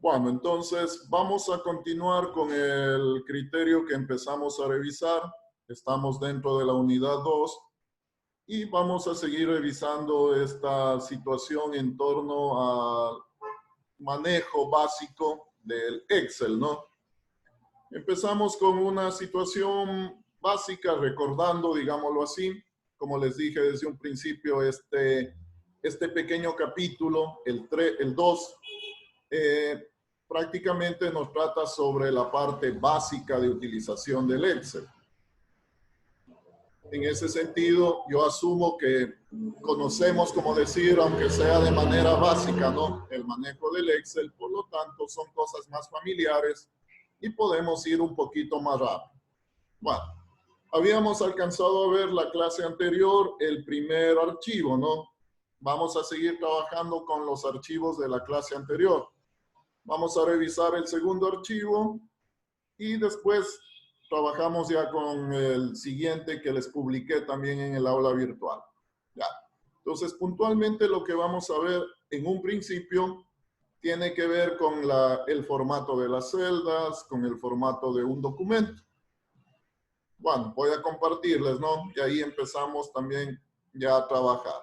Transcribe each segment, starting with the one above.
Bueno, entonces vamos a continuar con el criterio que empezamos a revisar. Estamos dentro de la unidad 2 y vamos a seguir revisando esta situación en torno al manejo básico del Excel, ¿no? Empezamos con una situación básica, recordando, digámoslo así, como les dije desde un principio, este pequeño capítulo, el 2, prácticamente nos trata sobre la parte básica de utilización del Excel. En ese sentido, yo asumo que conocemos, como decir, aunque sea de manera básica, ¿no?, el manejo del Excel, por lo tanto, son cosas más familiares y podemos ir un poquito más rápido. Bueno, habíamos alcanzado a ver la clase anterior, el primer archivo, ¿no? Vamos a seguir trabajando con los archivos de la clase anterior. Vamos a revisar el segundo archivo y después trabajamos ya con el siguiente que les publiqué también en el aula virtual. Ya. Entonces, puntualmente lo que vamos a ver en un principio tiene que ver con el formato de las celdas, con el formato de un documento. Bueno, voy a compartirles, ¿no? Y ahí empezamos también ya a trabajar.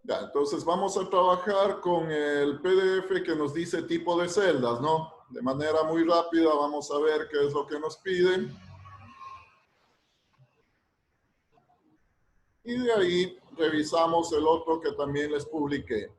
Ya, entonces vamos a trabajar con el PDF que nos dice tipo de celdas, ¿no? De manera muy rápida vamos a ver qué es lo que nos piden. Y de ahí revisamos el otro que también les publiqué.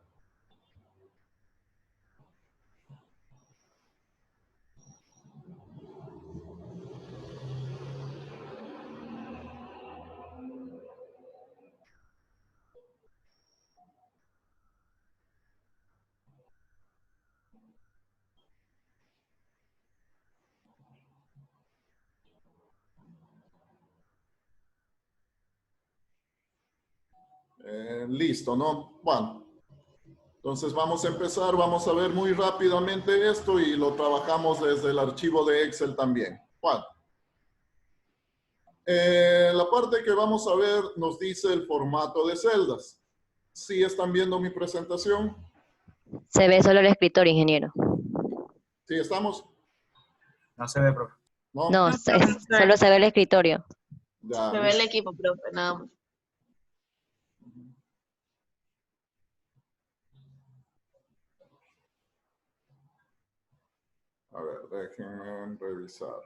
Listo, ¿no? Bueno, entonces vamos a empezar, vamos a ver muy rápidamente esto y lo trabajamos desde el archivo de Excel también. Bueno, la parte que vamos a ver nos dice el formato de celdas. ¿Sí están viendo mi presentación? Se ve solo el escritorio, ingeniero. ¿Sí estamos? No se ve, profe. No, No, solo se ve el escritorio. ya, Se ve el equipo, profe, nada más. a ver, déjenme revisar.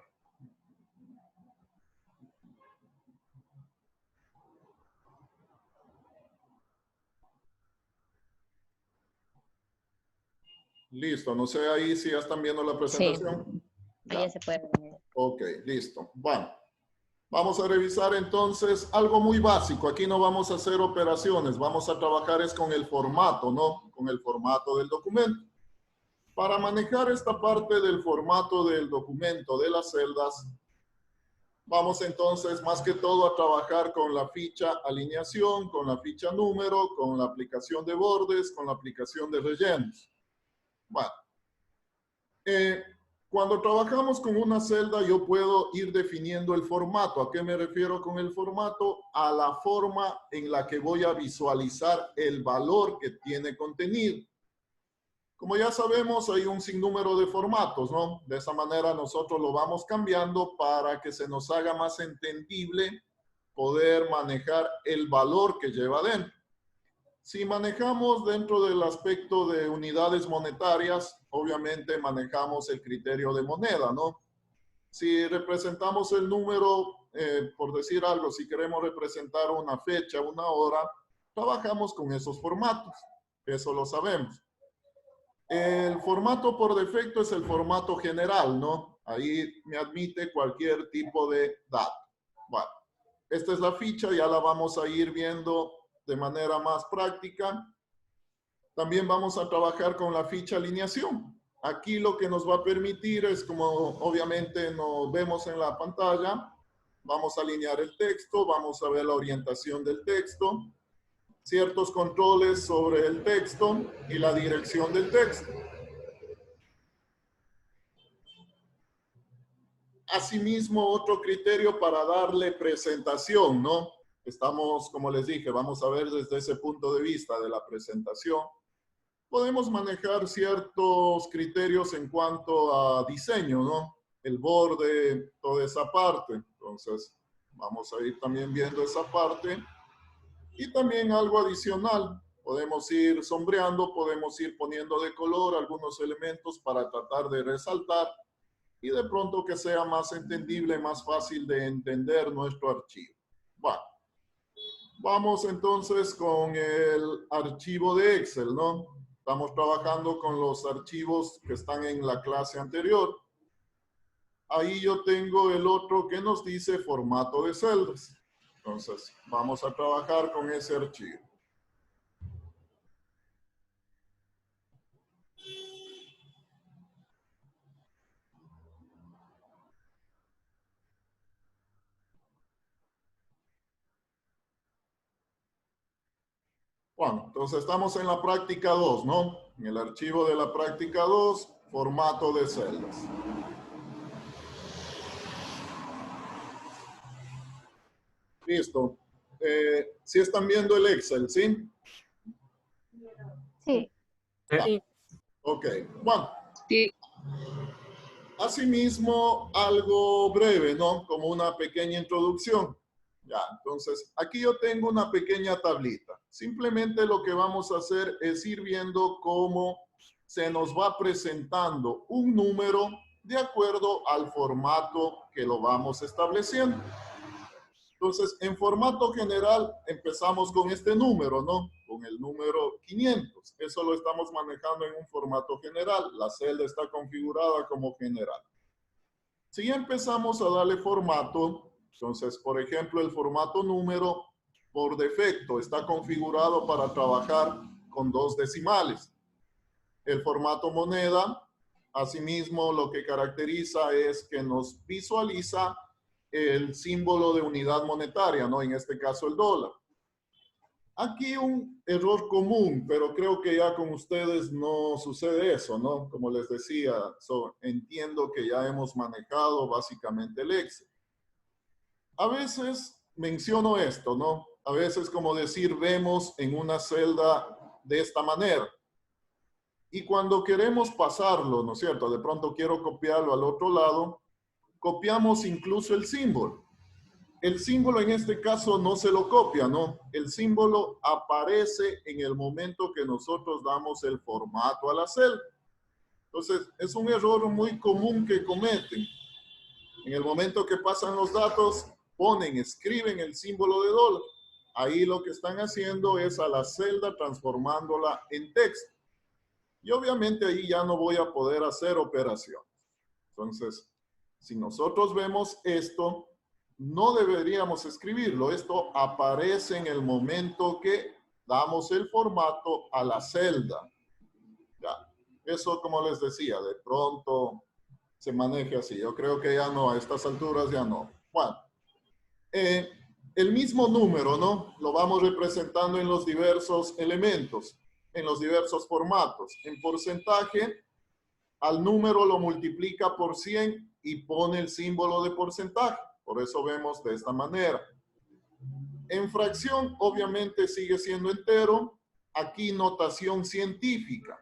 Listo, no sé ahí si ya están viendo la presentación. Ahí ya se puede ver. Ok, listo. Bueno, vamos a revisar entonces algo muy básico. Aquí no vamos a hacer operaciones, vamos a trabajar es con el formato, ¿no? Con el formato del documento. Para manejar esta parte del formato del documento de las celdas, vamos entonces más que todo a trabajar con la ficha alineación, con la ficha número, con la aplicación de bordes, con la aplicación de rellenos. Bueno, cuando trabajamos con una celda, yo puedo ir definiendo el formato. ¿A qué me refiero con el formato? A la forma en la que voy a visualizar el valor que tiene contenido. Como ya sabemos, hay un sinnúmero de formatos, ¿no? De esa manera nosotros lo vamos cambiando para que se nos haga más entendible poder manejar el valor que lleva dentro. Si manejamos dentro del aspecto de unidades monetarias, obviamente manejamos el criterio de moneda, ¿no? Si representamos el número, por decir algo, si queremos representar una fecha, una hora, trabajamos con esos formatos. Eso lo sabemos. El formato por defecto es el formato general, ¿no? Ahí me admite cualquier tipo de dato. Bueno, esta es la ficha, ya la vamos a ir viendo de manera más práctica. También vamos a trabajar con la ficha alineación. Aquí lo que nos va a permitir es, como obviamente nos vemos en la pantalla, Vamos a alinear el texto, vamos a ver la orientación del texto, ciertos controles sobre el texto y la dirección del texto. Asimismo, otro criterio para darle presentación, ¿no? Estamos, como les dije, vamos a ver desde ese punto de vista de la presentación. Podemos manejar ciertos criterios en cuanto a diseño, ¿no? El borde, toda esa parte. Entonces, vamos a ir también viendo esa parte. Y también algo adicional. Podemos ir sombreando, podemos ir poniendo de color algunos elementos para tratar de resaltar y de pronto que sea más entendible, más fácil de entender nuestro archivo. Bueno, vamos entonces con el archivo de Excel, ¿no? Estamos trabajando con los archivos que están en la clase anterior. Ahí yo tengo el otro que nos dice formato de celdas. Entonces, vamos a trabajar con ese archivo. Bueno, entonces estamos en la práctica 2, ¿no? En el archivo de la práctica 2, formato de celdas. Listo. ¿Sí están viendo el Excel, sí? Sí. Sí. Ok, bueno. Sí. Asimismo, algo breve, ¿no? Como una pequeña introducción. Ya, entonces, aquí yo tengo una pequeña tablita. Simplemente lo que vamos a hacer es ir viendo cómo se nos va presentando un número de acuerdo al formato que lo vamos estableciendo. Entonces, en formato general, empezamos con este número, ¿no? Con el número 500. Eso lo estamos manejando en un formato general. La celda está configurada como general. Si ya empezamos a darle formato, entonces, por ejemplo, el formato número, por defecto, está configurado para trabajar con 2 decimales. El formato moneda, asimismo, lo que caracteriza es que nos visualiza el símbolo de unidad monetaria, ¿no? En este caso, el dólar. Aquí un error común, pero creo que ya con ustedes no sucede eso, ¿no? Como les decía, entiendo que ya hemos manejado básicamente el Excel. A veces menciono esto, ¿no? A veces, como decir, vemos en una celda de esta manera. Y cuando queremos pasarlo, ¿no es cierto? De pronto quiero copiarlo al otro lado, copiamos incluso el símbolo. El símbolo en este caso no se lo copia, ¿no? El símbolo aparece en el momento que nosotros damos el formato a la celda. Entonces, es un error muy común que cometen. En el momento que pasan los datos, escriben el símbolo de dólar. Ahí lo que están haciendo es a la celda transformándola en texto. Y obviamente ahí ya no voy a poder hacer operaciones. Entonces, si nosotros vemos esto, no deberíamos escribirlo. Esto aparece en el momento que damos el formato a la celda. Ya. Eso, como les decía, de pronto se maneja así. Yo creo que ya no, a estas alturas ya no. Bueno, el mismo número, ¿no? Lo vamos representando en los diversos elementos, en los diversos formatos. En porcentaje, al número lo multiplica por 100 y pone el símbolo de porcentaje. Por eso vemos de esta manera. En fracción, obviamente sigue siendo entero. Aquí notación científica.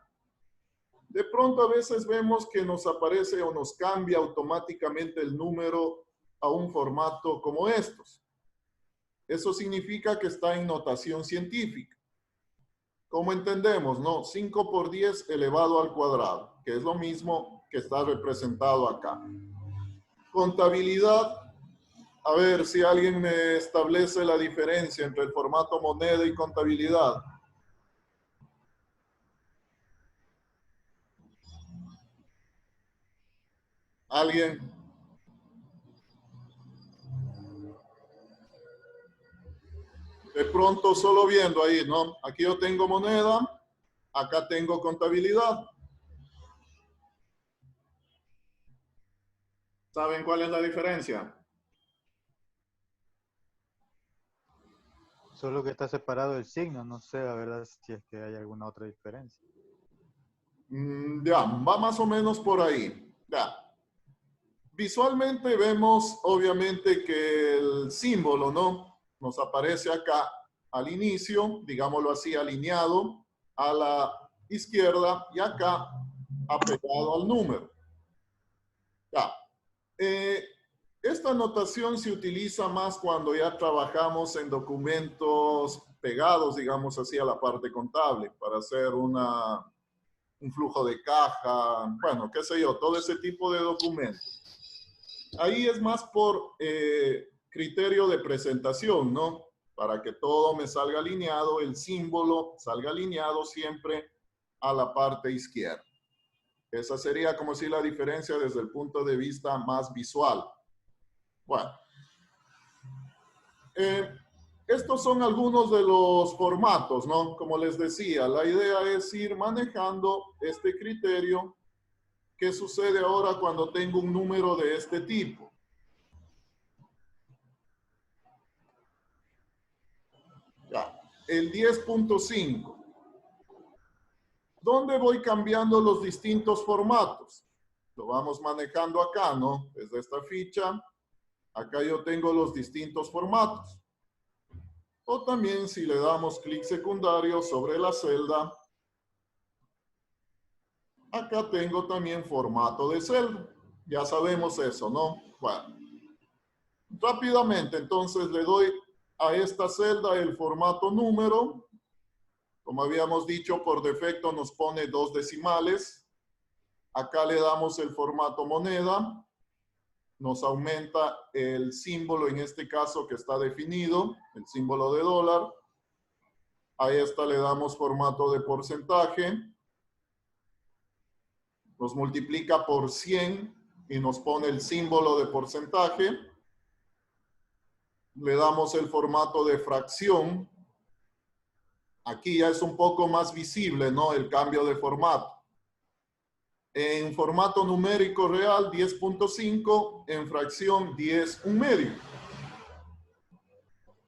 De pronto a veces vemos que nos aparece o nos cambia automáticamente el número a un formato como estos. Eso significa que está en notación científica. ¿Cómo entendemos? No, 5 por 10 elevado al cuadrado, que es lo mismo que está representado acá. Contabilidad. A ver si alguien me establece la diferencia entre el formato moneda y contabilidad. ¿Alguien? De pronto solo viendo ahí, ¿no? Aquí yo tengo moneda, acá tengo contabilidad. ¿Saben cuál es la diferencia? Solo que está separado el signo, no sé la verdad si es que hay alguna otra diferencia. Ya, va más o menos por ahí. Ya. Visualmente vemos obviamente que el símbolo, ¿no? Nos aparece acá al inicio, digámoslo así, alineado a la izquierda y acá apegado al número. Ya. Esta notación se utiliza más cuando ya trabajamos en documentos pegados, digamos así, a la parte contable para hacer un flujo de caja, bueno, qué sé yo, todo ese tipo de documentos. Ahí es más por criterio de presentación, ¿no? Para que todo me salga alineado, el símbolo salga alineado siempre a la parte izquierda. Esa sería como si la diferencia desde el punto de vista más visual. Bueno, estos son algunos de los formatos, ¿no? Como les decía, la idea es ir manejando este criterio. ¿Qué sucede ahora cuando tengo un número de este tipo? Ya, el 10.5. ¿Dónde voy cambiando los distintos formatos? Lo vamos manejando acá, ¿no? Desde esta ficha, acá yo tengo los distintos formatos. O también si le damos clic secundario sobre la celda, acá tengo también formato de celda. Ya sabemos eso, ¿no? Bueno, rápidamente entonces le doy a esta celda el formato número. Como habíamos dicho, por defecto nos pone 2 decimales. Acá le damos el formato moneda. Nos aumenta el símbolo, en este caso que está definido, el símbolo de dólar. A esta le damos formato de porcentaje. Nos multiplica por 100 y nos pone el símbolo de porcentaje. Le damos el formato de fracción. Aquí ya es un poco más visible, ¿no? El cambio de formato. En formato numérico real, 10.5. En fracción, 10 1/2.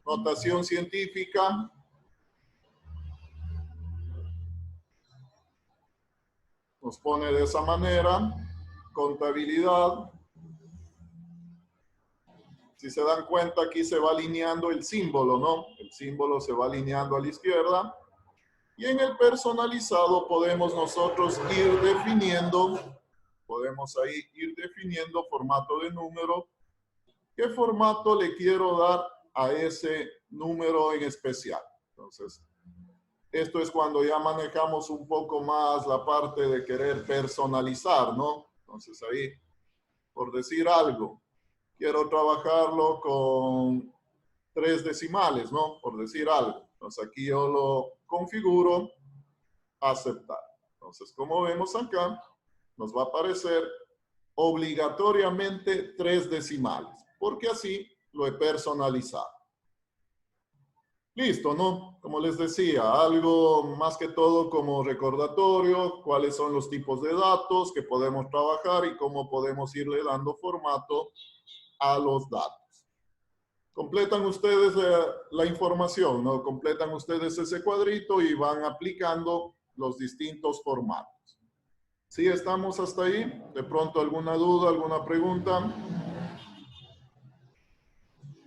Notación científica. Nos pone de esa manera. Contabilidad. Si se dan cuenta, aquí se va alineando el símbolo, ¿no? El símbolo se va alineando a la izquierda. Y en el personalizado podemos nosotros ir definiendo, formato de número. ¿Qué formato le quiero dar a ese número en especial? Entonces, esto es cuando ya manejamos un poco más la parte de querer personalizar, ¿no? Entonces ahí, por decir algo, quiero trabajarlo con 3 decimales, ¿no? Por decir algo. Entonces aquí yo lo configuro, aceptar. Entonces, como vemos acá, nos va a aparecer obligatoriamente 3 decimales, porque así lo he personalizado. Listo, ¿no? Como les decía, algo más que todo como recordatorio, cuáles son los tipos de datos que podemos trabajar y cómo podemos irle dando formato a los datos. Completan ustedes la información, ¿no? Completan ustedes ese cuadrito y van aplicando los distintos formatos. ¿Sí estamos hasta ahí? ¿De pronto alguna duda, alguna pregunta?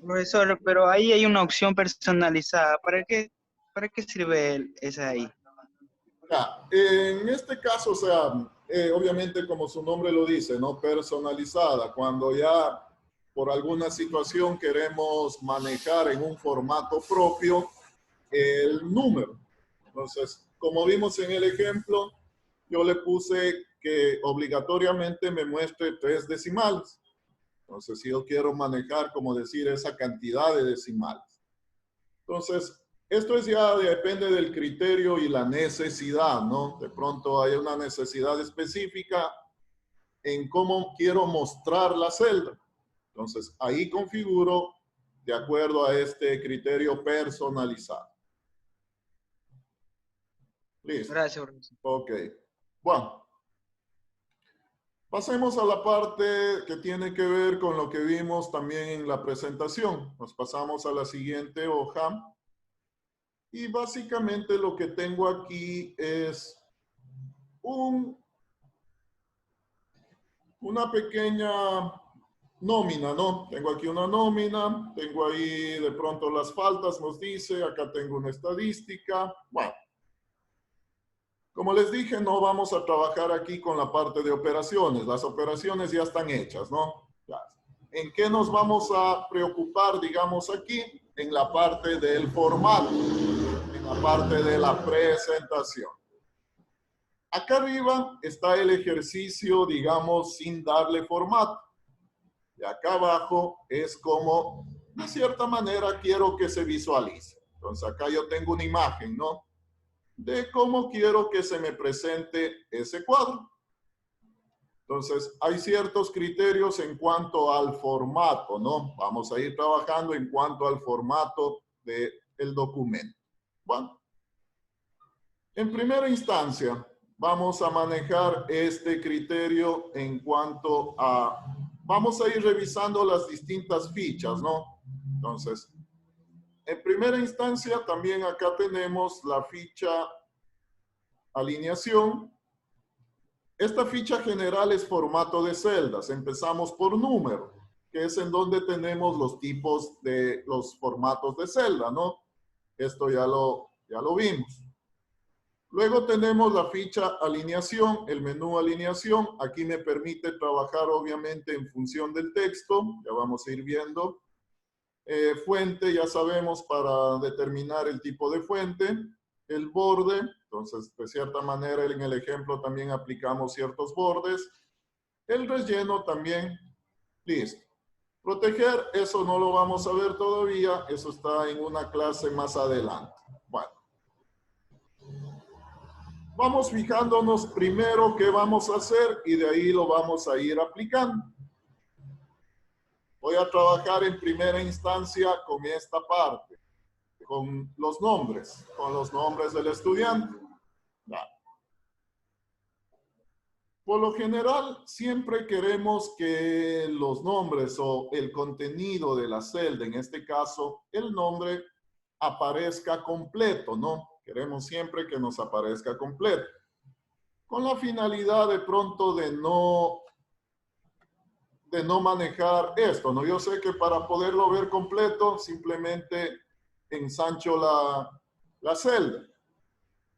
Profesor, pero ahí hay una opción personalizada. ¿Para qué sirve esa ahí? Ya, en este caso, o sea, obviamente como su nombre lo dice, ¿no? Personalizada. Cuando ya por alguna situación queremos manejar en un formato propio el número. Entonces, como vimos en el ejemplo, yo le puse que obligatoriamente me muestre 3 decimales. Entonces, si yo quiero manejar, como decir, esa cantidad de decimales. Entonces, esto ya depende del criterio y la necesidad, ¿no? De pronto hay una necesidad específica en cómo quiero mostrar la celda. Entonces, ahí configuro de acuerdo a este criterio personalizado. Listo. Gracias, profesor. Ok. Bueno. Pasemos a la parte que tiene que ver con lo que vimos también en la presentación. Nos pasamos a la siguiente hoja. Y básicamente lo que tengo aquí es una pequeña nómina, ¿no? Tengo aquí una nómina, tengo ahí de pronto las faltas, nos dice, acá tengo una estadística. Bueno, como les dije, no vamos a trabajar aquí con la parte de operaciones. Las operaciones ya están hechas, ¿no? Ya. ¿En qué nos vamos a preocupar, digamos, aquí? En la parte del formato, en la parte de la presentación. Acá arriba está el ejercicio, digamos, sin darle formato. Y acá abajo es como, de cierta manera, quiero que se visualice. Entonces acá yo tengo una imagen, ¿no? De cómo quiero que se me presente ese cuadro. Entonces, hay ciertos criterios en cuanto al formato, ¿no? Vamos a ir trabajando en cuanto al formato del documento. Bueno, en primera instancia, vamos a manejar este criterio en cuanto a... Vamos a ir revisando las distintas fichas, ¿no? Entonces, en primera instancia, también acá tenemos la ficha alineación. Esta ficha general es formato de celdas. Empezamos por número, que es en donde tenemos los tipos de los formatos de celda, ¿no? Esto ya lo vimos. Luego tenemos la ficha alineación, el menú alineación. Aquí me permite trabajar obviamente en función del texto. Ya vamos a ir viendo. Fuente, ya sabemos, para determinar el tipo de fuente. El borde, entonces de cierta manera en el ejemplo también aplicamos ciertos bordes. El relleno también, listo. Proteger, eso no lo vamos a ver todavía, eso está en una clase más adelante. Bueno. Vamos fijándonos primero qué vamos a hacer y de ahí lo vamos a ir aplicando. Voy a trabajar en primera instancia con esta parte, con los nombres del estudiante. Vale. Por lo general, siempre queremos que los nombres o el contenido de la celda, en este caso, el nombre aparezca completo, ¿no? Queremos siempre que nos aparezca completo. Con la finalidad de pronto de no manejar esto, ¿no? Yo sé que para poderlo ver completo, simplemente ensancho la celda.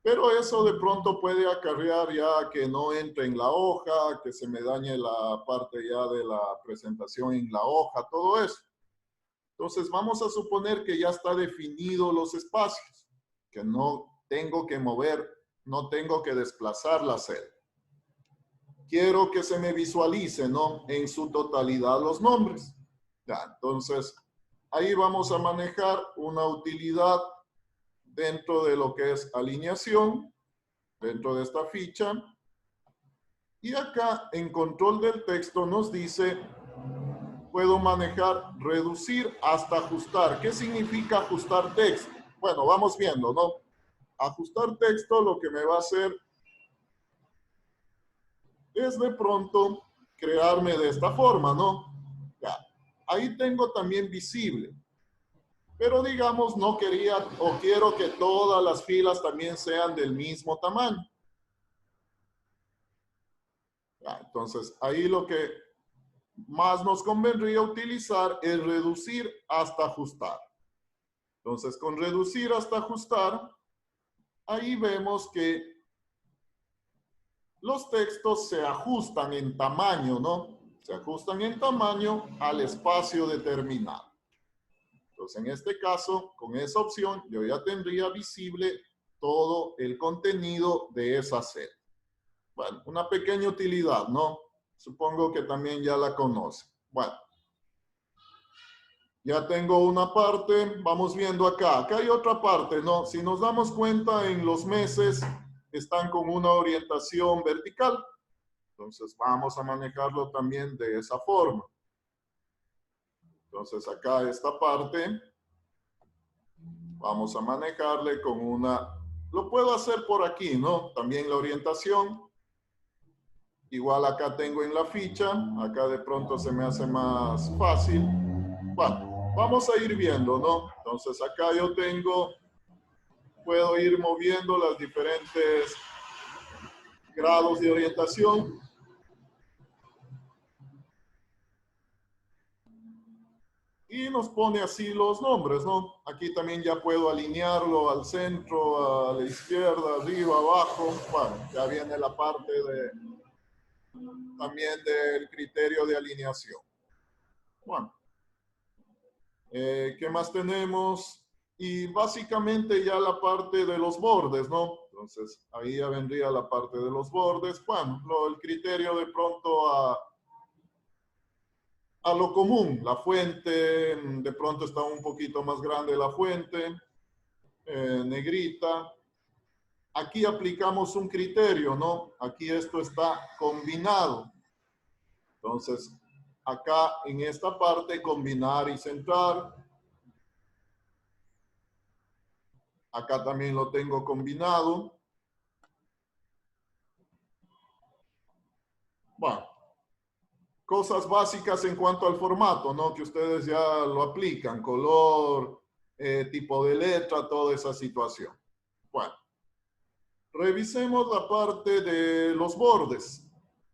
Pero eso de pronto puede acarrear ya que no entre en la hoja, que se me dañe la parte ya de la presentación en la hoja, todo eso. Entonces vamos a suponer que ya está definido los espacios, que no tengo que mover, no tengo que desplazar la celda. Quiero que se me visualice, ¿no? En su totalidad los nombres. Ya, entonces, ahí vamos a manejar una utilidad dentro de lo que es alineación, dentro de esta ficha. Y acá, en control del texto, nos dice, puedo manejar, reducir hasta ajustar. ¿Qué significa ajustar texto? Bueno, vamos viendo, ¿no? Ajustar texto lo que me va a hacer es de pronto crearme de esta forma, ¿no? Ya. Ahí tengo también visible. Pero digamos, no quería o quiero que todas las filas también sean del mismo tamaño. Ya, entonces, ahí lo que más nos convendría utilizar es reducir hasta ajustar. Entonces, con reducir hasta ajustar, ahí vemos que los textos se ajustan en tamaño, ¿no? Se ajustan en tamaño al espacio determinado. Entonces, en este caso, con esa opción, yo ya tendría visible todo el contenido de esa celda. Bueno, una pequeña utilidad, ¿no? Supongo que también ya la conoce. Bueno, ya tengo una parte, vamos viendo acá. Acá hay otra parte, ¿no? Si nos damos cuenta, en los meses están con una orientación vertical. Entonces, vamos a manejarlo también de esa forma. Entonces, acá esta parte, vamos a manejarle con una... Lo puedo hacer por aquí, ¿no? También la orientación. Igual acá tengo en la ficha. Acá de pronto se me hace más fácil. Bueno, vamos a ir viendo, ¿no? Entonces, acá yo tengo puedo ir moviendo las diferentes grados de orientación. Y nos pone así los nombres, ¿no? Aquí también ya puedo alinearlo al centro, a la izquierda, arriba, abajo. Bueno, ya viene la parte de también del criterio de alineación. Bueno, ¿qué más tenemos? Y básicamente ya la parte de los bordes, ¿no? Entonces, ahí ya vendría la parte de los bordes. Bueno, el criterio de pronto a lo común. La fuente, de pronto está un poquito más grande la fuente, negrita. Aquí aplicamos un criterio, ¿no? Aquí esto está combinado. Entonces, acá en esta parte, combinar y centrar. Acá también lo tengo combinado. Bueno, cosas básicas en cuanto al formato, ¿no? Que ustedes ya lo aplican, color, tipo de letra, toda esa situación. Bueno, revisemos la parte de los bordes.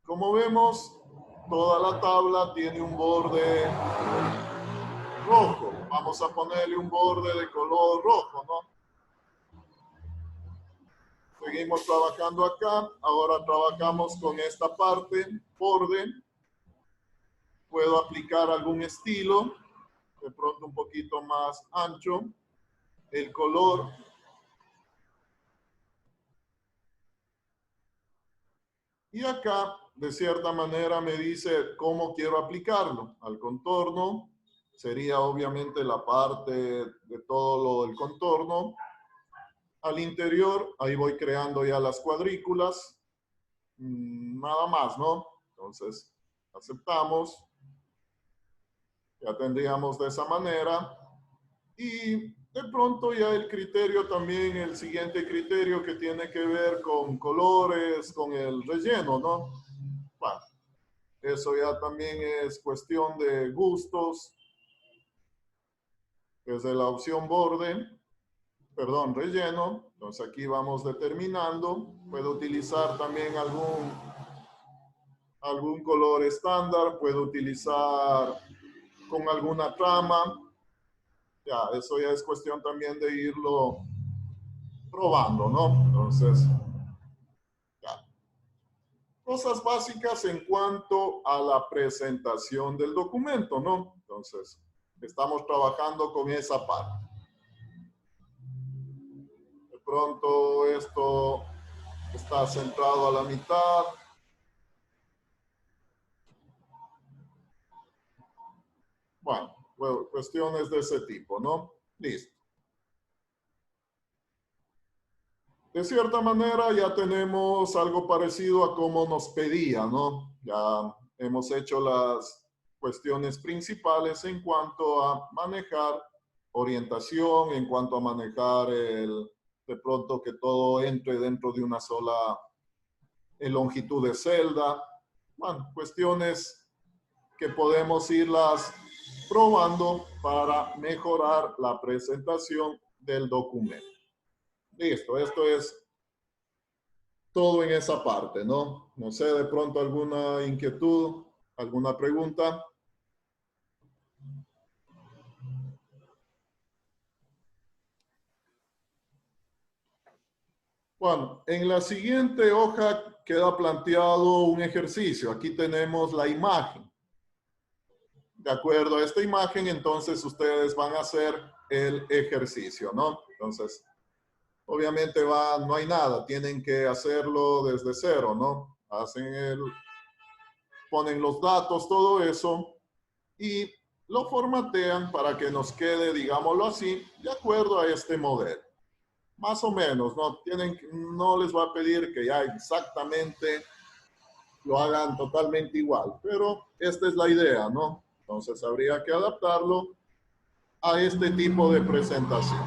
Como vemos, toda la tabla tiene un borde rojo. Vamos a ponerle un borde de color rojo, ¿no? Seguimos trabajando acá. Ahora trabajamos con esta parte, borde. Puedo aplicar algún estilo, de pronto un poquito más ancho. El color. Y acá, de cierta manera, me dice cómo quiero aplicarlo. Al contorno, sería obviamente la parte de todo lo del contorno. Al interior, ahí voy creando ya las cuadrículas. Nada más, ¿no? Entonces, aceptamos. Ya tendríamos de esa manera. Y de pronto ya el criterio también, el siguiente criterio que tiene que ver con colores, con el relleno, ¿no? Bueno, eso ya también es cuestión de gustos. Desde la opción borde, perdón, relleno. Entonces aquí vamos determinando. Puedo utilizar también algún color estándar. Puedo utilizar con alguna trama. Ya, eso ya es cuestión también de irlo probando, ¿no? Entonces, ya. Cosas básicas en cuanto a la presentación del documento, ¿no? Entonces, estamos trabajando con esa parte. De pronto esto está centrado a la mitad. Bueno, cuestiones de ese tipo, ¿no? Listo. De cierta manera ya tenemos algo parecido a como nos pedía, ¿no? Ya hemos hecho las cuestiones principales en cuanto a manejar orientación, en cuanto a manejar de pronto que todo entre dentro de una sola longitud de celda. Bueno, cuestiones que podemos irlas probando para mejorar la presentación del documento. Listo, esto es todo en esa parte, ¿no? No sé, de pronto alguna inquietud, alguna pregunta. Bueno, en la siguiente hoja queda planteado un ejercicio. Aquí tenemos la imagen. De acuerdo a esta imagen, entonces ustedes van a hacer el ejercicio, ¿no? Entonces, obviamente no hay nada, tienen que hacerlo desde cero, ¿no? Ponen los datos, todo eso, y lo formatean para que nos quede, digámoslo así, de acuerdo a este modelo. Más o menos, ¿no? No les va a pedir que ya exactamente lo hagan totalmente igual, pero esta es la idea, ¿no? Entonces habría que adaptarlo a este tipo de presentación.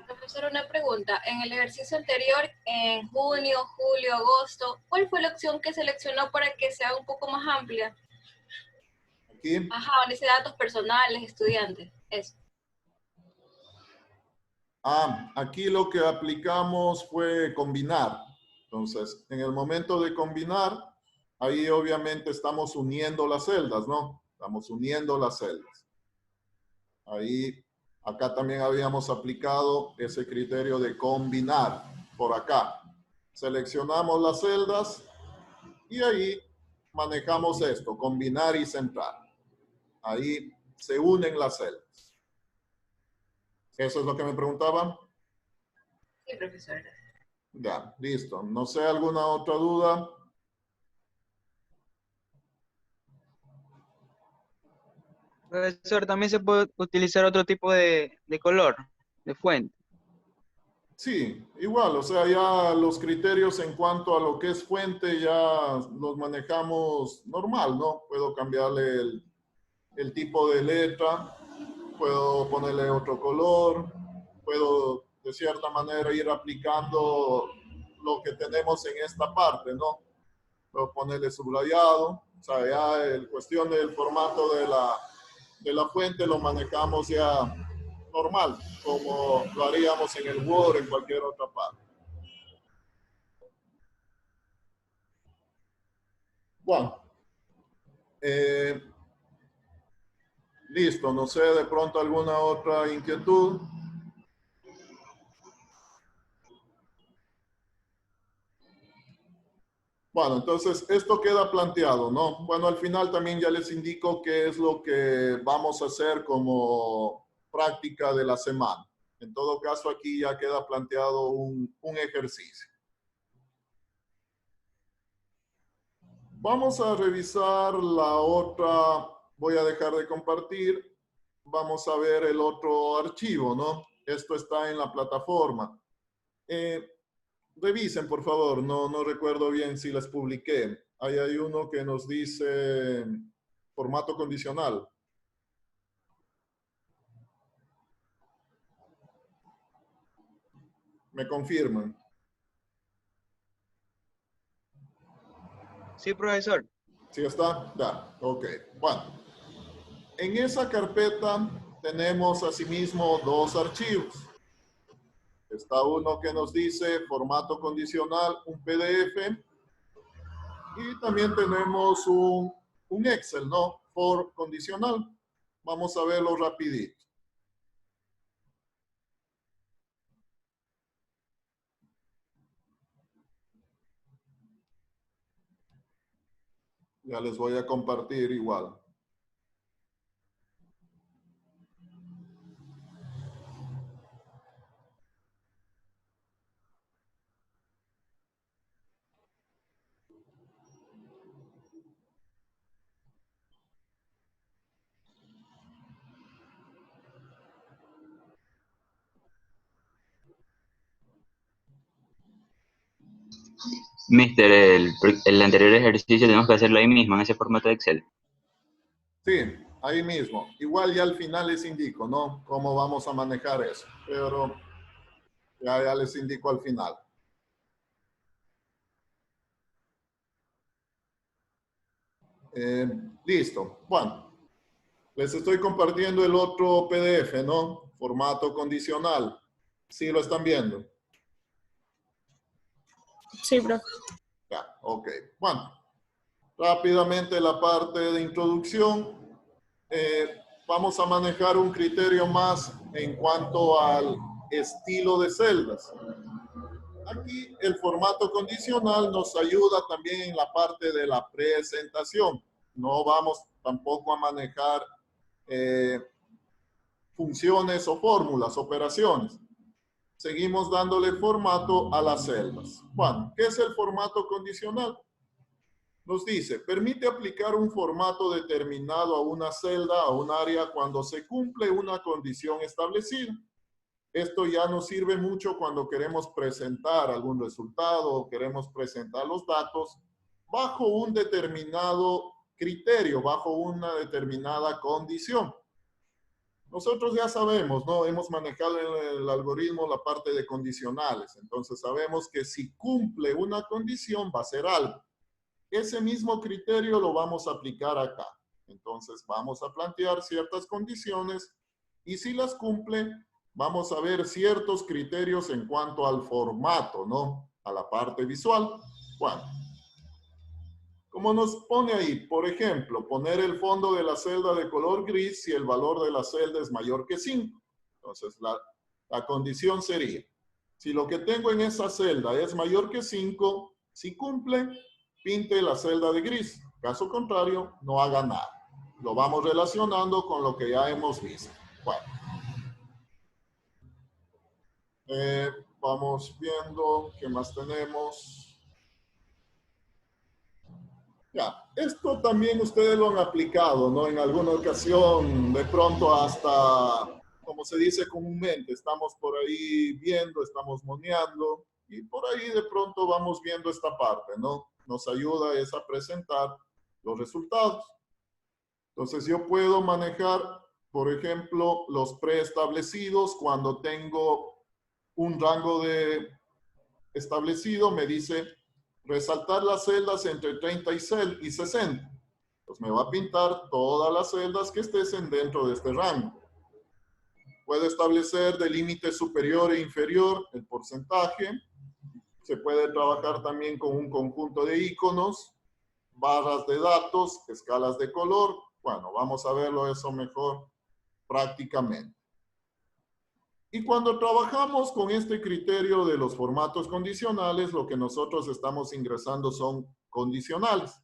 Profesor, una pregunta. En el ejercicio anterior, en junio, julio, agosto, ¿cuál fue la opción que seleccionó para que sea un poco más amplia? Aquí. Ajá, donde dice datos personales, estudiantes, eso. Aquí lo que aplicamos fue combinar. Entonces, en el momento de combinar, ahí obviamente estamos uniendo las celdas, ¿no? Estamos uniendo las celdas. Ahí, acá también habíamos aplicado ese criterio de combinar por acá. Seleccionamos las celdas y ahí manejamos esto, combinar y centrar. Ahí se unen las celdas. ¿Eso es lo que me preguntaban? Sí, profesor. Ya, listo. No sé, ¿alguna otra duda? Profesor, también se puede utilizar otro tipo de color, de fuente. Sí, igual, o sea, ya los criterios en cuanto a lo que es fuente ya los manejamos normal, ¿no? Puedo cambiarle el tipo de letra, puedo ponerle otro color, puedo de cierta manera ir aplicando lo que tenemos en esta parte, ¿no? Puedo ponerle subrayado, o sea, ya el cuestión del formato de la fuente lo manejamos ya normal, como lo haríamos en el Word, en cualquier otra parte. Bueno, listo, no sé, de pronto alguna otra inquietud. Bueno, entonces esto queda planteado, ¿no? Bueno, al final también ya les indico qué es lo que vamos a hacer como práctica de la semana. En todo caso, aquí ya queda planteado un ejercicio. Vamos a revisar la otra, voy a dejar de compartir, vamos a ver el otro archivo, ¿no? Esto está en la plataforma. Revisen, por favor, no recuerdo bien si les publiqué. Ahí hay uno que nos dice formato condicional. ¿Me confirman? Sí, profesor. ¿Sí está? Ya, ok. Bueno, en esa carpeta tenemos asimismo dos archivos. Está uno que nos dice formato condicional, un PDF. Y también tenemos un Excel, ¿no? For condicional. Vamos a verlo rapidito. Ya les voy a compartir igual. Mister, el anterior ejercicio tenemos que hacerlo ahí mismo, en ese formato de Excel. Sí, ahí mismo. Igual ya al final les indico, ¿no? Cómo vamos a manejar eso. Pero ya les indico al final. Listo. Bueno, les estoy compartiendo el otro PDF, ¿no? Formato condicional. ¿Sí lo están viendo? Sí, profe. Ya, ok. Bueno, rápidamente la parte de introducción. Vamos a manejar un criterio más en cuanto al estilo de celdas. Aquí el formato condicional nos ayuda también en la parte de la presentación. No vamos tampoco a manejar funciones o fórmulas, operaciones. Seguimos dándole formato a las celdas. Bueno, ¿qué es el formato condicional? Nos dice, permite aplicar un formato determinado a una celda, a un área, cuando se cumple una condición establecida. Esto ya nos sirve mucho cuando queremos presentar algún resultado o queremos presentar los datos bajo un determinado criterio, bajo una determinada condición. Nosotros ya sabemos, ¿no? Hemos manejado en el algoritmo la parte de condicionales. Entonces sabemos que si cumple una condición va a ser algo. Ese mismo criterio lo vamos a aplicar acá. Entonces vamos a plantear ciertas condiciones y si las cumple, vamos a ver ciertos criterios en cuanto al formato, ¿no? A la parte visual. Bueno, como nos pone ahí, por ejemplo, poner el fondo de la celda de color gris si el valor de la celda es mayor que 5. Entonces, la condición sería, si lo que tengo en esa celda es mayor que 5, si cumple, pinte la celda de gris. Caso contrario, no haga nada. Lo vamos relacionando con lo que ya hemos visto. Bueno. Vamos viendo qué más tenemos. Ya, esto también ustedes lo han aplicado, ¿no? En alguna ocasión, de pronto hasta, como se dice comúnmente, estamos por ahí viendo, estamos moneando, y por ahí de pronto vamos viendo esta parte, ¿no? Nos ayuda es a presentar los resultados. Entonces yo puedo manejar, por ejemplo, los preestablecidos cuando tengo un rango de establecido, me dice resaltar las celdas entre 30 y 60. Pues me va a pintar todas las celdas que estén dentro de este rango. Puedo establecer de límite superior e inferior el porcentaje. Se puede trabajar también con un conjunto de iconos, barras de datos, escalas de color. Bueno, vamos a verlo eso mejor prácticamente. Y cuando trabajamos con este criterio de los formatos condicionales, lo que nosotros estamos ingresando son condicionales,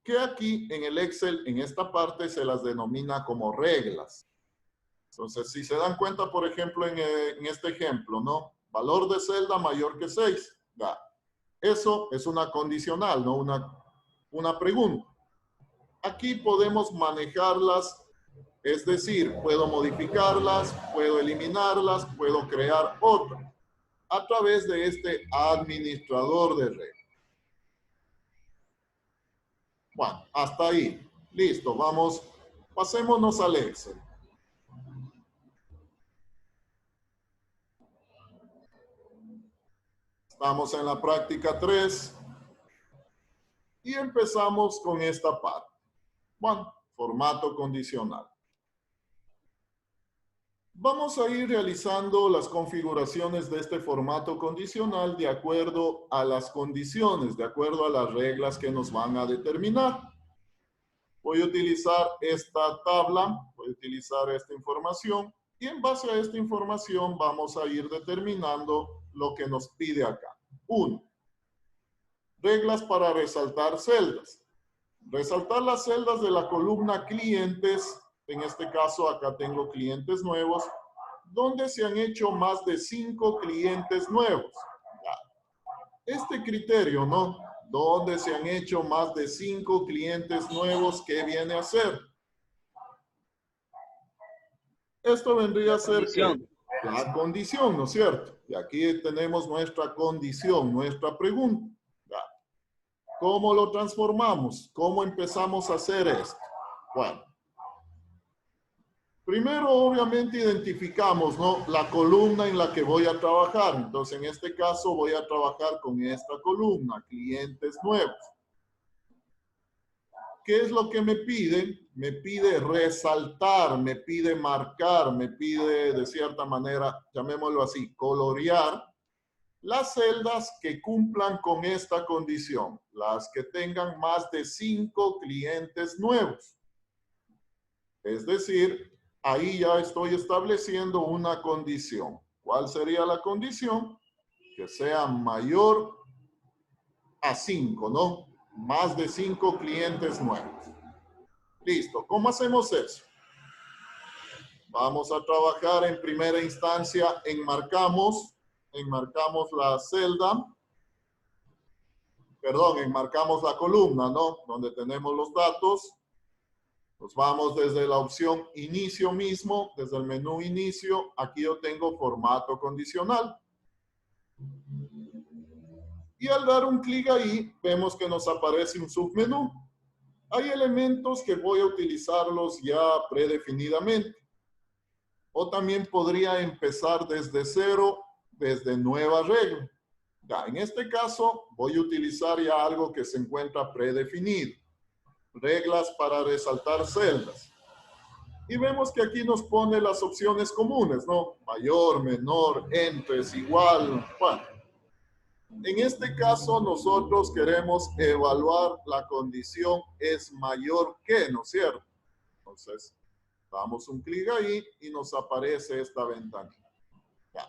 que aquí en el Excel, en esta parte, se las denomina como reglas. Entonces, si se dan cuenta, por ejemplo, en este ejemplo, ¿no? Valor de celda mayor que 6. Ya. Eso es una condicional, ¿no? Una pregunta. Aquí podemos manejarlas. Es decir, puedo modificarlas, puedo eliminarlas, puedo crear otras a través de este administrador de reglas. Bueno, hasta ahí. Listo, vamos, pasémonos al Excel. Estamos en la práctica 3 y empezamos con esta parte. Bueno, formato condicional. Vamos a ir realizando las configuraciones de este formato condicional de acuerdo a las condiciones, de acuerdo a las reglas que nos van a determinar. Voy a utilizar esta tabla, voy a utilizar esta información y en base a esta información vamos a ir determinando lo que nos pide acá. 1. Reglas para resaltar celdas. Resaltar las celdas de la columna clientes. En este caso, acá tengo clientes nuevos, donde se han hecho más de 5 clientes nuevos. Este criterio, ¿no? Donde se han hecho más de 5 clientes nuevos, ¿qué viene a ser? Esto vendría a ser la condición, ¿no es cierto? Y aquí tenemos nuestra condición, nuestra pregunta. ¿Cómo lo transformamos? ¿Cómo empezamos a hacer esto? Bueno. Primero, obviamente, identificamos, ¿no? La columna en la que voy a trabajar. Entonces, en este caso, voy a trabajar con esta columna, clientes nuevos. ¿Qué es lo que me pide? Me pide resaltar, me pide marcar, me pide, de cierta manera, llamémoslo así, colorear las celdas que cumplan con esta condición, las que tengan más de 5 clientes nuevos. Es decir, ahí ya estoy estableciendo una condición. ¿Cuál sería la condición? Que sea mayor a 5, ¿no? Más de 5 clientes nuevos. Listo. ¿Cómo hacemos eso? Vamos a trabajar en primera instancia, enmarcamos la celda. Perdón, enmarcamos la columna, ¿no? Donde tenemos los datos. Nos vamos desde la opción inicio mismo, desde el menú inicio. Aquí yo tengo formato condicional. Y al dar un clic ahí, vemos que nos aparece un submenú. Hay elementos que voy a utilizarlos ya predefinidamente. O también podría empezar desde cero, desde nueva regla. Ya, en este caso, voy a utilizar ya algo que se encuentra predefinido. Reglas para resaltar celdas. Y vemos que aquí nos pone las opciones comunes, ¿no? Mayor, menor, entre, es igual. Bueno, en este caso nosotros queremos evaluar la condición es mayor que, ¿no es cierto? Entonces, damos un clic ahí y nos aparece esta ventana. Ya.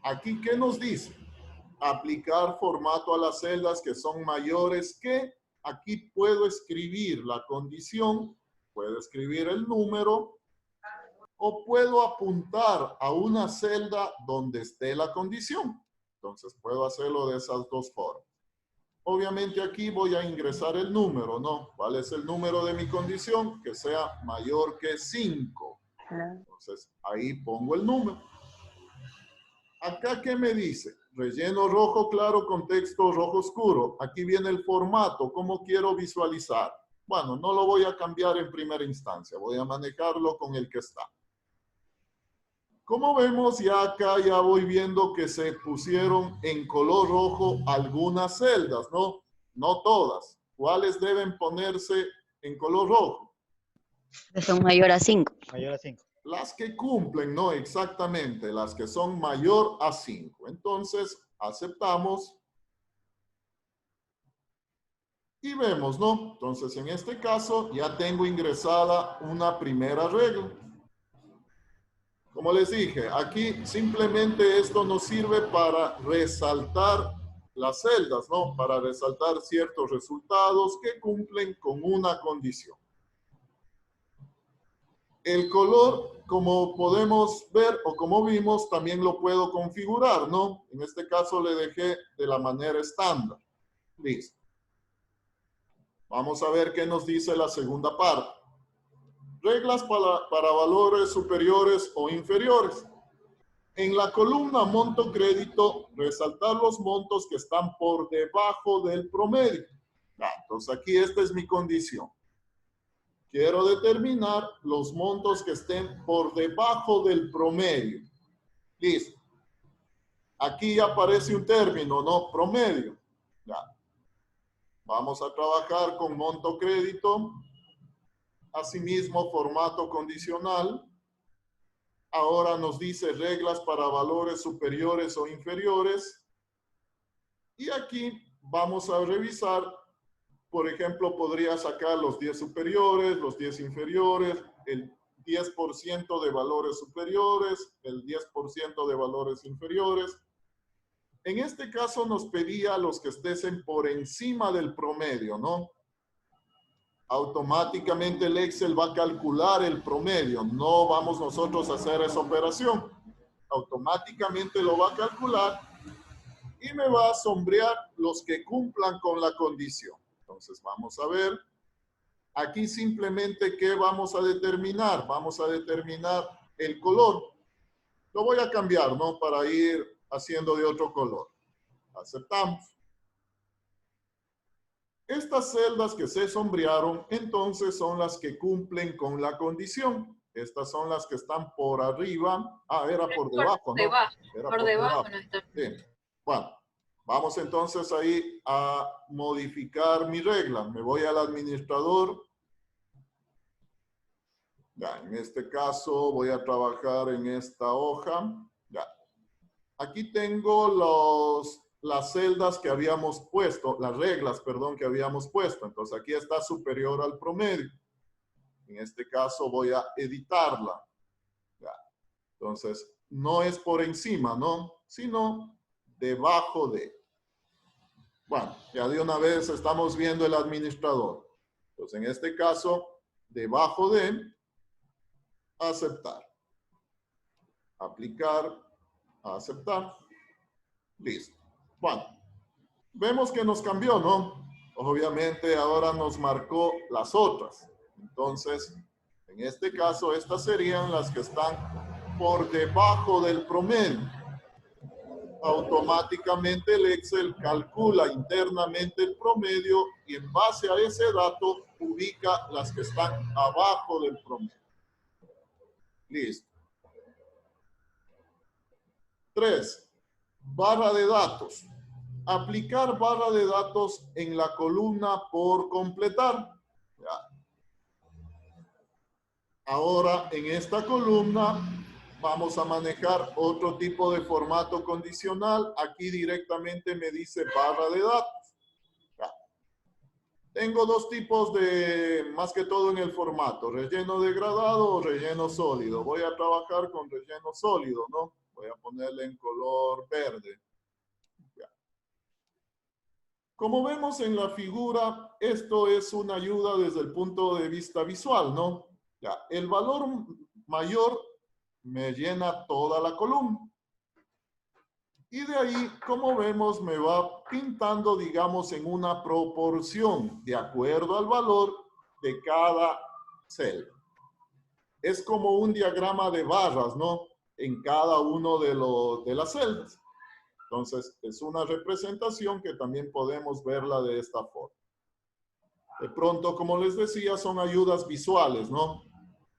Aquí, ¿qué nos dice? Aplicar formato a las celdas que son mayores que. Aquí puedo escribir la condición, puedo escribir el número o puedo apuntar a una celda donde esté la condición. Entonces puedo hacerlo de esas dos formas. Obviamente aquí voy a ingresar el número, ¿no? ¿Cuál es el número de mi condición? Que sea mayor que 5. Entonces ahí pongo el número. Acá, ¿qué me dice? Relleno rojo claro con texto rojo oscuro. Aquí viene el formato, ¿cómo quiero visualizar? Bueno, no lo voy a cambiar en primera instancia, voy a manejarlo con el que está. Como vemos, ya acá ya voy viendo que se pusieron en color rojo algunas celdas, ¿no? No todas. ¿Cuáles deben ponerse en color rojo? Que son mayor a 5. Mayor a 5. Las que cumplen, ¿no? Exactamente, las que son mayor a 5. Entonces, aceptamos. Y vemos, ¿no? Entonces, en este caso, ya tengo ingresada una primera regla. Como les dije, aquí simplemente esto nos sirve para resaltar las celdas, ¿no? Para resaltar ciertos resultados que cumplen con una condición. El color, como podemos ver o como vimos, también lo puedo configurar, ¿no? En este caso le dejé de la manera estándar. Listo. Vamos a ver qué nos dice la segunda parte. Reglas para valores superiores o inferiores. En la columna monto crédito, resaltar los montos que están por debajo del promedio. Entonces aquí esta es mi condición. Quiero determinar los montos que estén por debajo del promedio. Listo. Aquí ya aparece un término, ¿no? Promedio. Ya. Vamos a trabajar con monto crédito. Asimismo, formato condicional. Ahora nos dice reglas para valores superiores o inferiores. Y aquí vamos a revisar. Por ejemplo, podría sacar los 10 superiores, los 10 inferiores, el 10% de valores superiores, el 10% de valores inferiores. En este caso nos pedía los que estén por encima del promedio, ¿no? Automáticamente el Excel va a calcular el promedio. No vamos nosotros a hacer esa operación. Automáticamente lo va a calcular y me va a sombrear los que cumplan con la condición. Entonces vamos a ver. Aquí simplemente, ¿qué vamos a determinar? Vamos a determinar el color. Lo voy a cambiar, ¿no? Para ir haciendo de otro color. Aceptamos. Estas celdas que se sombrearon, entonces son las que cumplen con la condición. Estas son las que están por arriba. Ah, era por debajo, ¿no? Era por debajo no está. Bien. Bueno, vamos entonces ahí a modificar mi regla. Me voy al administrador. Ya, en este caso voy a trabajar en esta hoja. Ya. Aquí tengo las celdas que habíamos puesto, las reglas, perdón, que habíamos puesto. Entonces aquí está superior al promedio. En este caso voy a editarla. Ya. Entonces, no es por encima, ¿no? Sino debajo de. Bueno, ya de una vez estamos viendo el administrador. Entonces, en este caso, debajo de, aceptar. Aplicar, aceptar. Listo. Bueno, vemos que nos cambió, ¿no? Obviamente ahora nos marcó las otras. Entonces, en este caso, estas serían las que están por debajo del promedio. Automáticamente el Excel calcula internamente el promedio y en base a ese dato ubica las que están abajo del promedio. Listo. 3. Barra de datos. Aplicar barra de datos en la columna por completar. Ya. Ahora, en esta columna, vamos a manejar otro tipo de formato condicional. Aquí directamente me dice barra de datos. Tengo dos tipos de, más que todo en el formato, relleno degradado o relleno sólido. Voy a trabajar con relleno sólido, ¿no? Voy a ponerle en color verde. Ya. Como vemos en la figura, esto es una ayuda desde el punto de vista visual, ¿no? Ya. El valor mayor me llena toda la columna. Y de ahí, como vemos, me va pintando, digamos, en una proporción de acuerdo al valor de cada celda. Es como un diagrama de barras, ¿no? En cada uno de las celdas. Entonces, es una representación que también podemos verla de esta forma. De pronto, como les decía, son ayudas visuales, ¿no?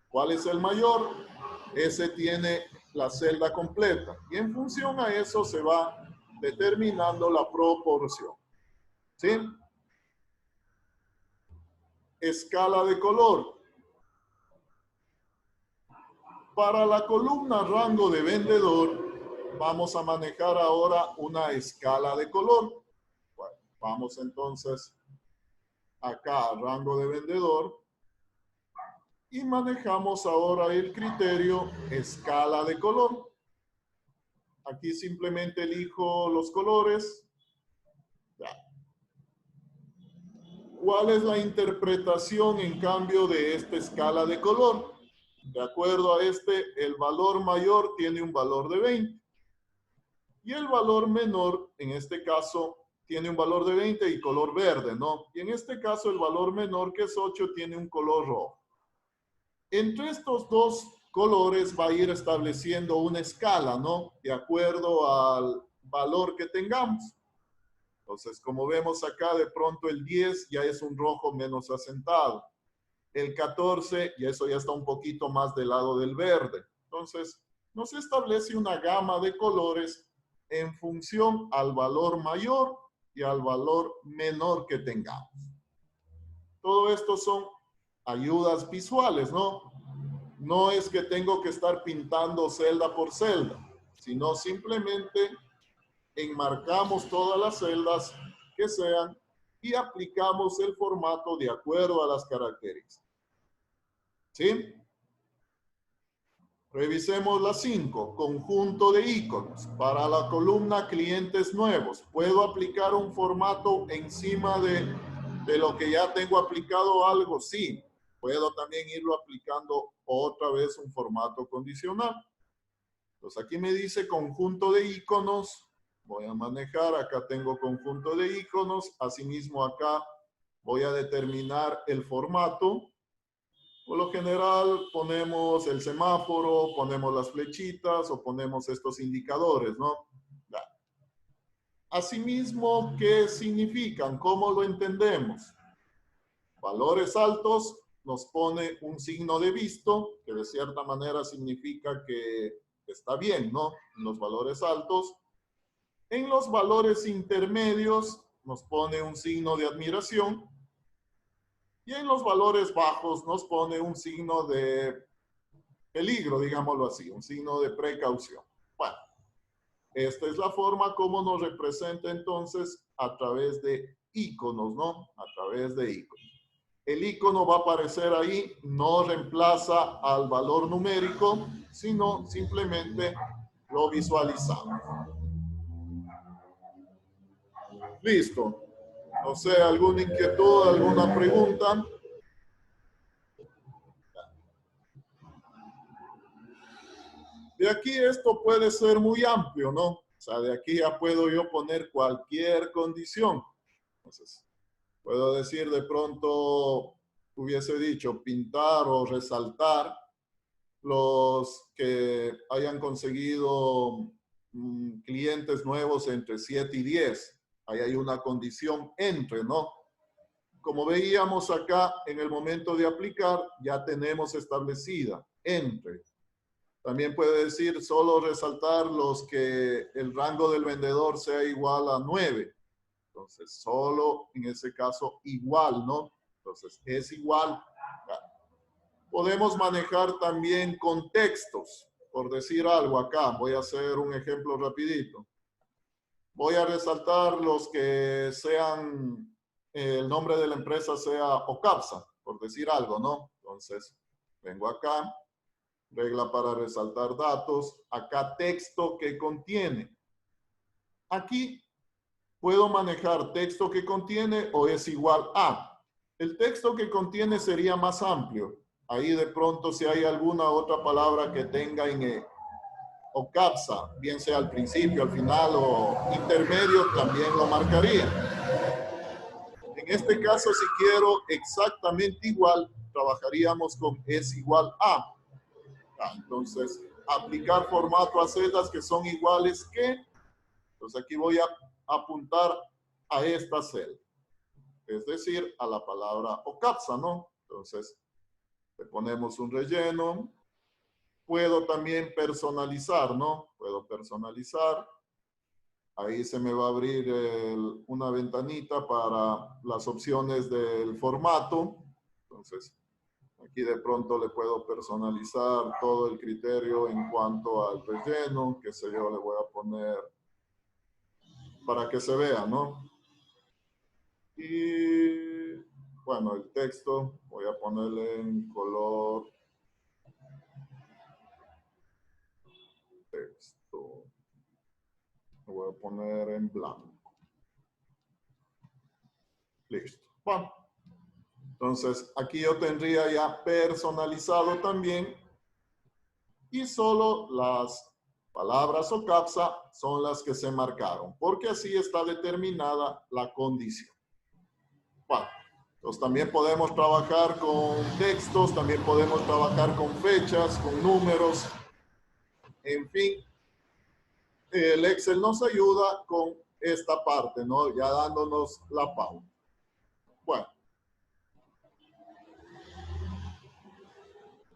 ¿Cuál es el mayor? Ese tiene la celda completa. Y en función a eso se va determinando la proporción. ¿Sí? Escala de color. Para la columna rango de vendedor, vamos a manejar ahora una escala de color. Bueno, vamos entonces acá a rango de vendedor. Y manejamos ahora el criterio escala de color. Aquí simplemente elijo los colores. Ya. ¿Cuál es la interpretación en cambio de esta escala de color? De acuerdo a el valor mayor tiene un valor de 20. Y el valor menor, en este caso, tiene un valor de 20 y color verde, ¿no? Y en este caso, el valor menor, que es 8, tiene un color rojo. Entre estos dos colores va a ir estableciendo una escala, ¿no? De acuerdo al valor que tengamos. Entonces, como vemos acá, de pronto el 10 ya es un rojo menos asentado. El 14, y eso ya está un poquito más del lado del verde. Entonces, nos establece una gama de colores en función al valor mayor y al valor menor que tengamos. Todo esto son ayudas visuales, ¿no? No es que tengo que estar pintando celda por celda, sino simplemente enmarcamos todas las celdas que sean y aplicamos el formato de acuerdo a las características. ¿Sí? Revisemos la 5, conjunto de iconos. Para la columna clientes nuevos, ¿puedo aplicar un formato encima de lo que ya tengo aplicado algo? Sí. Puedo también irlo aplicando otra vez un formato condicional. Entonces aquí me dice conjunto de iconos. Voy a manejar, acá tengo conjunto de iconos. Asimismo acá voy a determinar el formato. Por lo general ponemos el semáforo, ponemos las flechitas o ponemos estos indicadores, ¿no? Ya. Asimismo, ¿qué significan? ¿Cómo lo entendemos? Valores altos nos pone un signo de visto, que de cierta manera significa que está bien, ¿no? En los valores altos. En los valores intermedios nos pone un signo de admiración. Y en los valores bajos nos pone un signo de peligro, digámoslo así, un signo de precaución. Bueno, esta es la forma como nos representa entonces a través de iconos, ¿no? A través de iconos. El icono va a aparecer ahí, no reemplaza al valor numérico, sino simplemente lo visualizamos. Listo. No sé, ¿alguna inquietud, alguna pregunta? De aquí esto puede ser muy amplio, ¿no? O sea, de aquí ya puedo yo poner cualquier condición. Entonces, puedo decir de pronto, hubiese dicho, pintar o resaltar los que hayan conseguido clientes nuevos entre 7 y 10. Ahí hay una condición entre, ¿no? Como veíamos acá, en el momento de aplicar, ya tenemos establecida entre. También puede decir solo resaltar los que el rango del vendedor sea igual a 9. Entonces, solo en ese caso igual, ¿no? Entonces, es igual. Podemos manejar también contextos. Por decir algo acá, voy a hacer un ejemplo rapidito. Voy a resaltar los que sean, el nombre de la empresa sea OCAPSA, por decir algo, ¿no? Entonces, vengo acá, regla para resaltar datos, acá texto que contiene. Aquí puedo manejar texto que contiene o es igual a. El texto que contiene sería más amplio. Ahí de pronto si hay alguna otra palabra que tenga en OCAPSA, bien sea al principio, al final o intermedio, también lo marcaría. En este caso, si quiero exactamente igual, trabajaríamos con es igual a. Entonces, aplicar formato a celdas que son iguales que. Entonces, aquí voy a apuntar a esta celda. Es decir, a la palabra OCAPSA, ¿no? Entonces, le ponemos un relleno. Puedo también personalizar, ¿no? Puedo personalizar. Ahí se me va a abrir una ventanita para las opciones del formato. Entonces, aquí de pronto le puedo personalizar todo el criterio en cuanto al relleno, que sé yo, le voy a poner para que se vea, ¿no? Y bueno, el texto voy a ponerle en color texto. Lo voy a poner en blanco. Listo. Bueno, entonces aquí yo tendría ya personalizado también y solo las palabras OCAPSA son las que se marcaron, porque así está determinada la condición. Bueno, entonces también podemos trabajar con textos, también podemos trabajar con fechas, con números, en fin. El Excel nos ayuda con esta parte, ¿no? Ya dándonos la pauta. Bueno.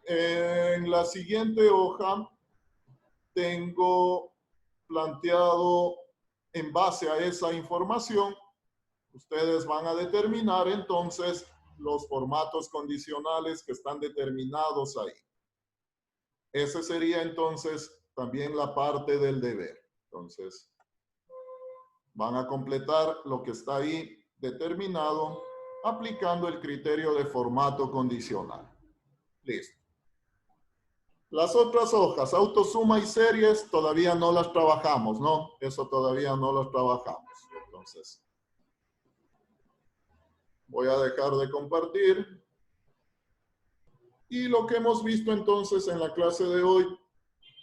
En la siguiente hoja tengo planteado en base a esa información, ustedes van a determinar entonces los formatos condicionales que están determinados ahí. Ese sería entonces también la parte del deber. Entonces, van a completar lo que está ahí determinado aplicando el criterio de formato condicional. Listo. Las otras hojas, autosuma y series, todavía no las trabajamos, ¿no? Eso todavía no las trabajamos. Entonces, voy a dejar de compartir. Y lo que hemos visto entonces en la clase de hoy,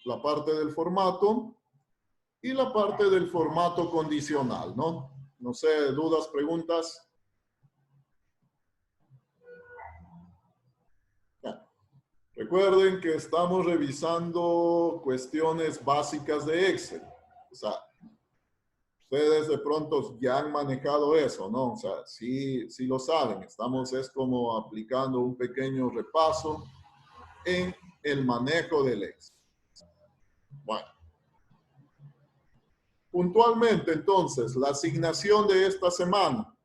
la parte del formato y la parte del formato condicional, ¿no? No sé, dudas, preguntas. Recuerden que estamos revisando cuestiones básicas de Excel. O sea, ustedes de pronto ya han manejado eso, ¿no? O sea, sí lo saben. Estamos es como aplicando un pequeño repaso en el manejo del Excel. Bueno. Puntualmente, entonces, la asignación de esta semana.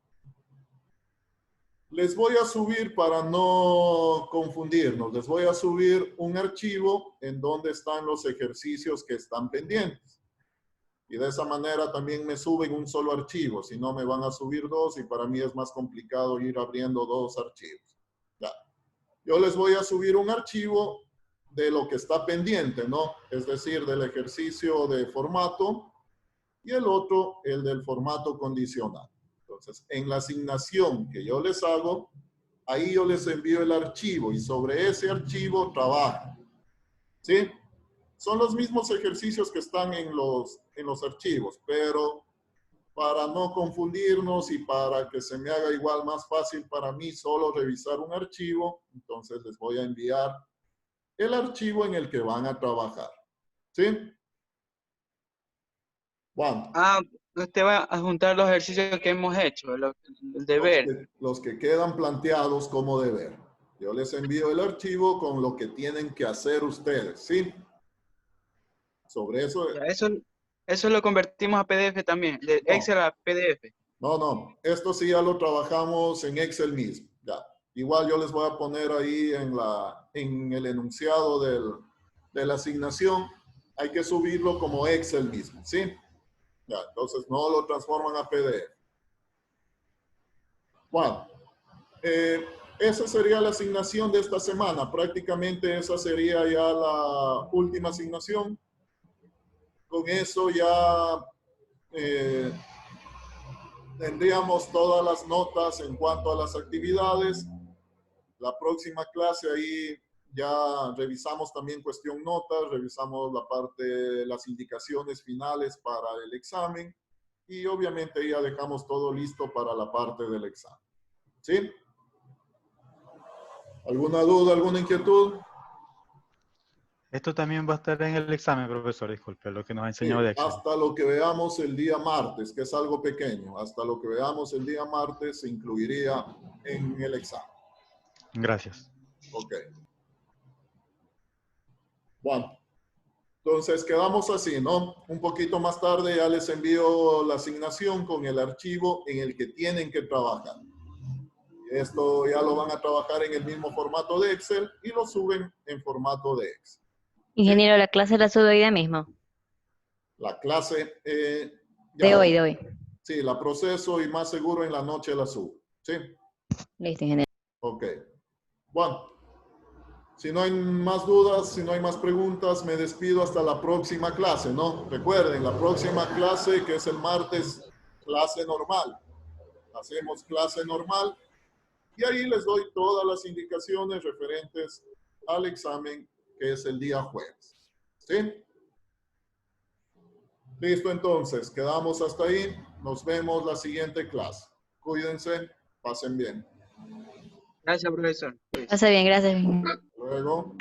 Les voy a subir, para no confundirnos, les voy a subir un archivo en donde están los ejercicios que están pendientes. Y de esa manera también me suben un solo archivo, si no me van a subir dos y para mí es más complicado ir abriendo dos archivos. Ya. Yo les voy a subir un archivo de lo que está pendiente, ¿no? Es decir, del ejercicio de formato y el otro, el del formato condicional. Entonces, en la asignación que yo les hago, ahí yo les envío el archivo y sobre ese archivo trabajan. ¿Sí? Son los mismos ejercicios que están en los archivos, pero para no confundirnos y para que se me haga igual más fácil para mí solo revisar un archivo, entonces les voy a enviar el archivo en el que van a trabajar. ¿Sí? Juan. Usted va a juntar los ejercicios que hemos hecho, el deber. Los que quedan planteados como deber. Yo les envío el archivo con lo que tienen que hacer ustedes, ¿sí? Sobre eso. Ya, eso lo convertimos a PDF también, de Excel a PDF. No. Esto sí ya lo trabajamos en Excel mismo. Ya. Igual yo les voy a poner ahí en el enunciado de la asignación. Hay que subirlo como Excel mismo, ¿sí? Ya, entonces no lo transforman a PDF. Bueno, esa sería la asignación de esta semana. Prácticamente esa sería ya la última asignación. Con eso ya tendríamos todas las notas en cuanto a las actividades. La próxima clase ahí ya revisamos también cuestión notas, revisamos la parte de las indicaciones finales para el examen y obviamente ya dejamos todo listo para la parte del examen. ¿Sí? ¿Alguna duda, alguna inquietud? Esto también va a estar en el examen, profesor, disculpe, lo que nos ha enseñado de Excel. Hasta lo que veamos el día martes, que es algo pequeño, hasta lo que veamos el día martes se incluiría en el examen. Gracias. Ok. Bueno, entonces quedamos así, ¿no? Un poquito más tarde ya les envío la asignación con el archivo en el que tienen que trabajar. Esto ya lo van a trabajar en el mismo formato de Excel y lo suben en formato de Excel. Ingeniero, la clase la subo hoy día mismo. La clase... De hoy. Sí, la proceso y más seguro en la noche la subo. ¿Sí? Listo, ingeniero. Ok. Bueno, si no hay más dudas, si no hay más preguntas, me despido hasta la próxima clase, ¿no? Recuerden, la próxima clase, que es el martes, clase normal. Hacemos clase normal y ahí les doy todas las indicaciones referentes al examen, que es el día jueves. ¿Sí? Listo, entonces, quedamos hasta ahí. Nos vemos la siguiente clase. Cuídense, pasen bien. Gracias, profesor. Pasa bien, gracias. Luego.